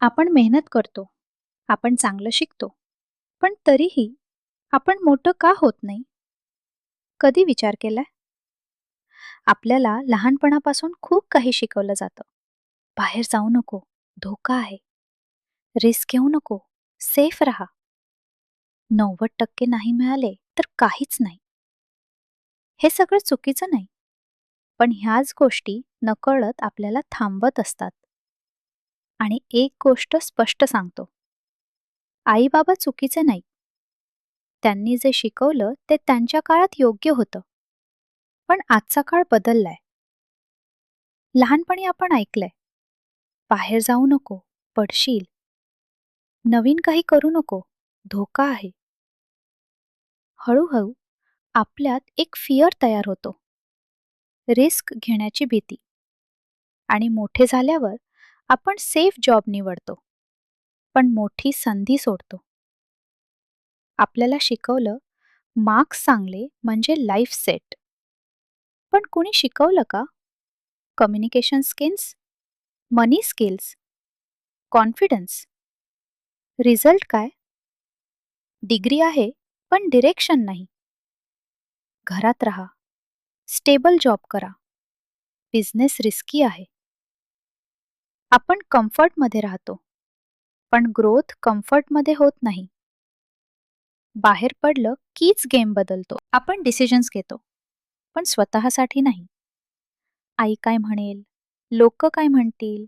आपण मेहनत करतो, आपण चांगलं शिकतो, पण तरीही आपण मोठं का होत नाही? कधी विचार केलाय? आपल्याला लहानपणापासून खूप काही शिकवलं जातं. बाहेर जाऊ नको, धोका आहे. रिस्क घेऊ नको, सेफ राहा. 90% नाही मिळाले तर काहीच नाही. हे सगळं चुकीचं नाही, पण ह्याच गोष्टी नकळत आपल्याला थांबवत असतात. आणि एक गोष्ट स्पष्ट सांगतो, आई बाबा चुकीचे नाही. त्यांनी जे शिकवलं ते त्यांच्या काळात योग्य होतं. पण आजचा काळ बदललाय. लहानपणी आपण ऐकलंय, बाहेर जाऊ नको, पडशील. नवीन काही करू नको, धोका आहे. हळूहळू आपल्यात एक फिअर तयार होतो, रिस्क घेण्याची भीती. आणि मोठे झाल्यावर आपण सेफ जॉब निवडतो, पण मोठी संधी सोडतो. आपल्याला शिकवलं, मार्क्स चांगले म्हणजे लाईफ सेट. पण कोणी शिकवलं का कम्युनिकेशन स्किल्स, मनी स्किल्स, कॉन्फिडन्स? रिझल्ट काय? डिग्री आहे पण डिरेक्शन नाही. घरात राहा, स्टेबल जॉब करा, बिझनेस रिस्की आहे. आपण कम्फर्टमध्ये राहतो, पण ग्रोथ कम्फर्टमध्ये होत नाही. बाहेर पडलं कीच गेम बदलतो. आपण डिसिजन्स घेतो, पण स्वतःसाठी नाही. आई काय म्हणेल, लोक काय म्हणतील,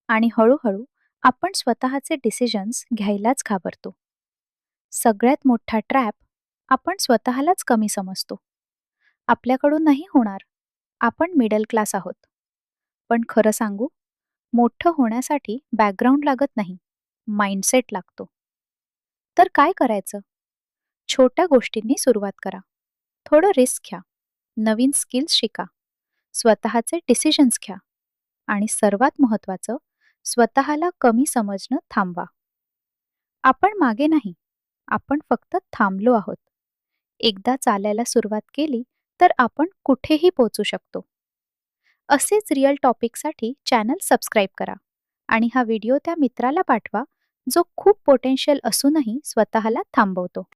आणि हळूहळू आपण स्वतःचे डिसिजन्स घ्यायलाच घाबरतो. सगळ्यात मोठा ट्रॅप, आपण स्वतःलाच कमी समजतो. आपल्याकडून नाही होणार, आपण मिडल क्लास आहोत. पण खरं सांगू, मोठं होण्यासाठी बॅकग्राऊंड लागत नाही, माइंडसेट लागतो. तर काय करायचं? छोट्या गोष्टींनी सुरुवात करा. थोडं रिस्क घ्या, नवीन स्किल्स शिका, स्वतःचे डिसिजन्स घ्या, आणि सर्वात महत्त्वाचं, स्वतःला कमी समजणं थांबवा. आपण मागे नाही, आपण फक्त थांबलो आहोत. एकदा चालायला सुरुवात केली तर आपण कुठेही पोहोचू शकतो. असेच रिअल टॉपिकसाठी चॅनल सबस्क्राईब करा आणि हा व्हिडिओ त्या मित्राला पाठवा जो खूप पोटेन्शियल असूनही स्वतःला थांबवतो.